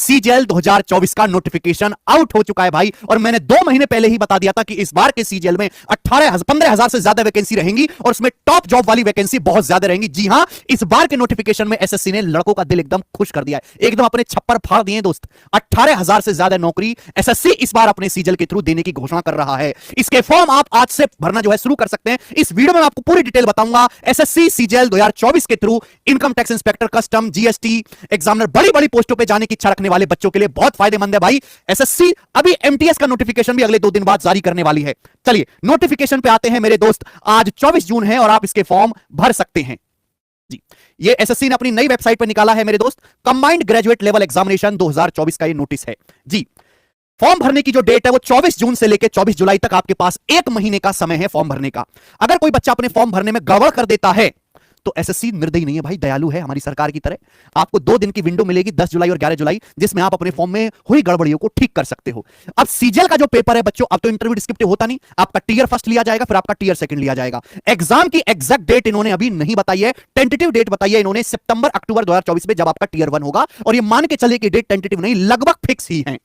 CGL 2024 का notification out हो चुका है भाई। और मैंने 2 महीने पहले ही बता दिया था कि इस बार के सीजीएल में 15,000 से ज्यादा वैकेंसी रहेंगी और उसमें टॉप जॉब वाली वैकेंसी बहुत ज्यादा रहेंगी। जी हां, इस बार के नोटिफिकेशन में एसएससी ने लड़कों का दिल एकदम खुश कर दिया है, एकदम अपने छप्पर फाड़ दिए दोस्त। 18,000 से ज्यादा नौकरी एसएससी इस बार अपने सीजीएल के थ्रू देने की घोषणा कर रहा है। इसके फॉर्म आप आज से भरना जो है शुरू कर सकते हैं। इस वीडियो में आपको पूरी डिटेल बताऊंगा। एसएससी सीजीएल 2024 के through income tax inspector, custom, GST examiner, बड़ी बड़ी पोस्टों पे जाने की इच्छा रखने वाले बच्चों के लिए बहुत फायदेमंद है भाई। एसएससी अभी एमटीएस का नोटिफिकेशन भी अगले 2 दिन बाद जारी करने वाली है। चलिए नोटिफिकेशन पे आते हैं मेरे दोस्त। आज 24 जून है और आप इसके फॉर्म भर सकते हैं जी। ये एसएससी ने अपनी नई वेबसाइट पर निकाला है मेरे दोस्त, कंबाइंड ग्रेजुएट लेवल एग्जामिनेशन 2024 का ये नोटिस है जी। फॉर्म भरने की जो डेट है वो 24 जून से लेकर 24 जुलाई तक आपके पास 1 महीने का समय है फॉर्म भरने का। अगर कोई बच्चा अपने फॉर्म भरने में गड़बड़ कर देता है तो एसएससी निर्दयी नहीं है भाई, दयालु है हमारी सरकार की तरह। आपको 2 दिन की विंडो मिलेगी, 10 जुलाई और 11 जुलाई, जिसमें आप अपने फॉर्म में हुई गड़बड़ियों को ठीक कर सकते हो। अब सीजीएल का जो पेपर है बच्चों, अब तो इंटरव्यू डिस्क्रिप्टिव होता नहीं, आपका टीयर फर्स्ट लिया जाएगा, फिर आपका टीयर सेकंड लिया जाएगा। एग्जाम की एग्जैक्ट डेट इन्होंने अभी नहीं बताई है, टेंटेटिव डेट बताई है इन्होंने सितंबर अक्टूबर 2024 में, जब आपका टीयर 1 होगा। और ये मान के चले कि डेट टेंटेटिव नहीं, लगभग फिक्स ही है।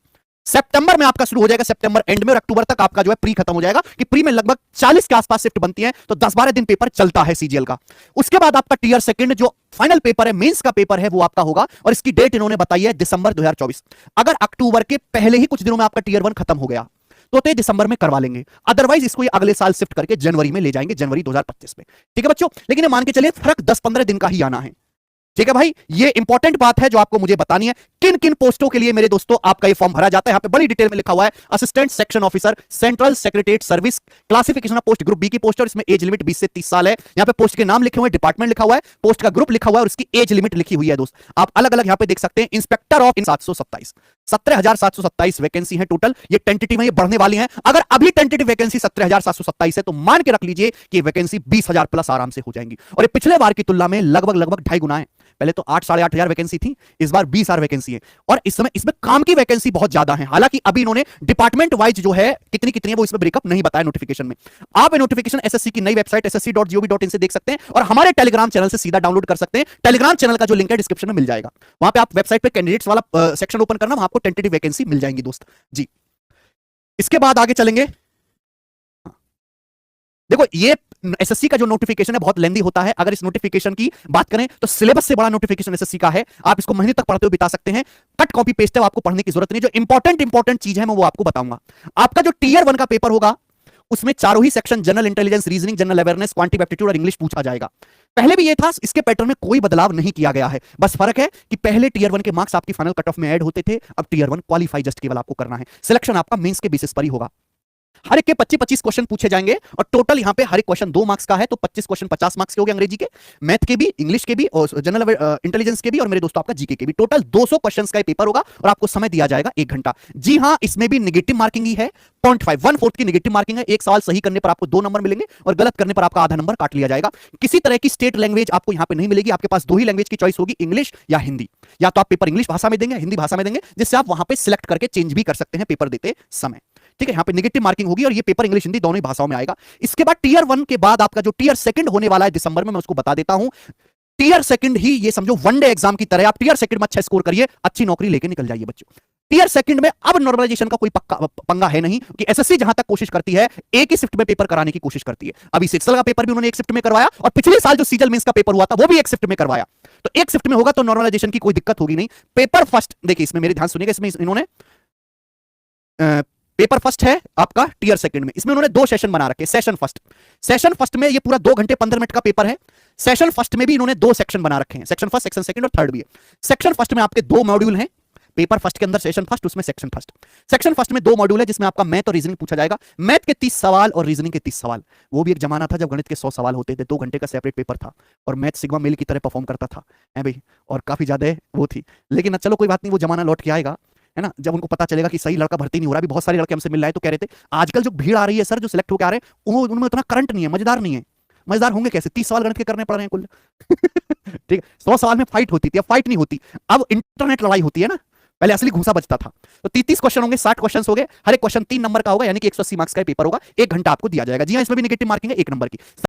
सितंबर में आपका शुरू हो जाएगा, सितंबर एंड में, और अक्टूबर तक आपका जो है प्री खत्म हो जाएगा। कि प्री में लगभग 40 के आसपास शिफ्ट बनती है, तो 10-12 दिन पेपर चलता है सीजीएल का। उसके बाद आपका टीयर सेकंड जो फाइनल पेपर है, मेंस का पेपर है, वो आपका होगा। और इसकी डेट इन्होंने बताई है दिसंबर 2024। अगर अक्टूबर के पहले ही कुछ दिनों में आपका टीयर 1 खत्म हो गया तो दिसंबर में करवा लेंगे, अदरवाइज इसको ये अगले साल शिफ्ट करके जनवरी में ले जाएंगे, जनवरी 2025 में। ठीक है बच्चों, लेकिन मान के चलिए फर्क 10-15 दिन का ही आना है। ठीक है भाई, ये इंपॉर्टेंट बात है जो आपको मुझे बतानी है। किन किन पोस्टों के लिए मेरे दोस्तों आपका ये फॉर्म भरा जाता है, यहां पे बड़ी डिटेल में लिखा हुआ है। Assistant section officer, central secretariat service, classification of post group B की पोस्ट, और इसमें एज लिमिट 20 से 30 साल है। यहां पे पोस्ट के नाम लिखे हुए हैं, डिपार्टमेंट लिखा हुआ है, पोस्ट का ग्रुप लिखा हुआ है और उसकी एज लिमिट लिखी हुई है दोस्त। आप अलग अलग यहां पे देख सकते हैं। इंस्पेक्टर ऑफ 727 17,727 वैकेंसी है टोटल। ये टेंटेटिव है, ये बढ़ने वाली है। अगर अभी टेंटेटिव वैकेंसी 17,727 है तो मान के रख लीजिए कि वैकेंसी 20,000 प्लस आराम से हो जाएंगी। और ये पिछले बार की तुलना में लगभग 2.5 गुना है। पहले तो 8-8,500 वैकेंसी थी, इस बार 20,000 वैकेंसी है। और इस समय इसमें काम की वैकेंसी बहुत ज्यादा है। हालांकि अभी इन्होंने डिपार्टमेंट वाइज जो है कितनी कितनी है वो इसमें ब्रेकअप नहीं बताया नोटिफिकेशन में। आप ये नोटिफिकेशन एसएससी की नई वेबसाइट ssc.gov.in से देख सकते हैं और हमारे टेलीग्राम चैनल से सीधा डाउनलोड कर सकते हैं। टेलीग्राम चैनल का जो लिंक है डिस्क्रिप्शन में मिल जाएगा। वहां पे आप वेबसाइट पे कैंडिडेट्स वाला सेक्शन ओपन करना, वहां आपको टेंटेटिव वैकेंसी मिल जाएंगी दोस्त जी। इसके बाद आगे चलेंगे। देखो ये एसएससी का जो नोटिफिकेशन है बहुत लेंदी होता है। अगर इस नोटिफिकेशन की बात करें तो सिलेबस से बड़ा नोटिफिकेशन एसएससी का है। आप इसको महीने तक पढ़ते हुए बिता सकते हैं। कट कॉपी पेस्ट है, आपको पढ़ने की जरूरत नहीं। जो इंपॉर्टेंट चीज है मैं वो आपको बताऊंगा। आपका जो टीयर 1 का पेपर होगा उसमें चारों ही section, general intelligence, reasoning, general awareness, quantitative aptitude और इंग्लिश पूछा जाएगा। पहले भी ये था, इसके पैटर्न में कोई बदलाव नहीं किया गया है। बस फर्क है कि पहले टीयर 1 के मार्क्स आपकी फाइनल कट ऑफ में ऐड होते थे, अब टीयर 1 क्वालिफाई जस्ट केवल आपको करना है। सिलेक्शन आपका मेंस के बेसिस पर ही होगा। हर एक के 25-25 क्वेश्चन पूछे जाएंगे और टोटल यहां पे हर एक क्वेश्चन 2 मार्क्स का है, तो 25 क्वेश्चन 50 मार्क्स के हो गए, अंग्रेजी के, मैथ के भी, इंग्लिश के भी और जनरल इंटेलिजेंस के भी, और मेरे दोस्तों आपका जीके के भी। टोटल 200 क्वेश्चंस का ये पेपर होगा और आपको समय दिया जाएगा 1 घंटा। जी हां, इसमें भी नेगेटिव मार्किंग ही है, 0.5 1/4 की नेगेटिव मार्किंग है। एक सवाल सही करने पर आपको 2 नंबर मिलेंगे और गलत करने पर आपका आधा नंबर काट लिया जाएगा। किसी तरह की स्टेट लैंग्वेज आपको यहां पे नहीं मिलेगी। आपके पास 2 ही लैंग्वेज की चॉइस होगी, इंग्लिश या हिंदी। या तो आप पेपर इंग्लिश भाषा में देंगे, हिंदी भाषा में देंगे, जिससे आप वहां पे सिलेक्ट करके चेंज भी कर सकते हैं पेपर देते समय। ठीक है, यहां पे नेगेटिव मार्किंग होगी और ये पेपर इंग्लिश हिंदी दोनों ही भाषाओं में आएगा। इसके बाद टीयर 1 के बाद आपका जो टीयर सेकंड होने वाला है दिसंबर में, मैं उसको बता देता हूं। टीयर सेकंड ही ये समझो वनडे एग्जाम की तरह। आप टीयर सेकंड में अच्छा स्कोर करिए, अच्छी नौकरी लेके निकल जाइए बच्चों। टीयर सेकंड में अब नॉर्मलाइजेशन का कोई पंगा है नहीं, कि एसएससी जहां तक कोशिश करती है एक ही शिफ्ट में पेपर कराने की कोशिश करती है। अभी सिक्सल का पेपर भी उन्होंने एक शिफ्ट में करवाया और पिछले साल जो सीजीएल मेंस का पेपर हुआ था वो भी एक शिफ्ट में करवाया। तो एक शिफ्ट में होगा तो नॉर्मलाइजेशन की कोई दिक्कत होगी नहीं। पेपर फर्स्ट, देखिए इसमें मेरे ध्यान सुनिएगा, इसमें इन्होंने पेपर फर्स्ट है आपका टीयर सेकंड में, इसमें उन्होंने 2 सेशन बना रखे। सेशन फर्स्ट में ये पूरा 2 घंटे 15 मिनट का पेपर है। सेशन फर्स्ट में भी इन्होंने 2 सेक्शन बना रखे हैं, सेक्शन फर्स्ट, सेक्शन सेकंड और थर्ड भी है। सेक्शन फर्स्ट में आपके 2 मॉड्यूल हैं। पेपर फर्स्ट के अंदर सेशन फर्स्ट, उसमें सेक्शन फर्स्ट। सेक्शन फर्स्ट में 2 मॉड्यूल है जिसमें आपका मैथ और रीजनिंग पूछा जाएगा। मैथ के 30 सवाल और रीजनिंग के 30 सवाल। वो भी एक जमाना था जब गणित के 100 सवाल होते थे, 2 घंटे का सेपरेट पेपर था और मैथ सिग्मा मेल की तरह परफॉर्म करता था है भाई, और काफी ज्यादा वो थी। लेकिन चलो कोई बात नहीं, वो जमाना लौट के आएगा, है ना, जब उनको पता चलेगा कि सही लड़का भर्ती नहीं हो रहा। भी बहुत सारे लड़के हमसे मिल रहे हैं तो कह रहे थे आजकल जो भीड़ आ रही है सर, जो सिलेक्ट होकर आ रहे हैं उनमें उतना करंट नहीं है, मजेदार नहीं है। मजेदार होंगे कैसे, 30 सवाल गणित के करने पड़ रहे हैं कुल। ठीक है, 100 सवाल में फाइट होती थी, अब फाइट नहीं होती, अब इंटरनेट लड़ाई होती है ना। पहले असली घूसा बचता था। तो 30 क्वेश्चन होंगे, 60 क्वेश्चन हो गए, हर एक क्वेश्चन 3 नंबर का होगा, यानी कि 180 मार्क्स का पेपर होगा। 1 घंटा आपको दिया जाएगा। जी हाँ, इसमें भी नेगेटिव मार्किंग है 1 नंबर की।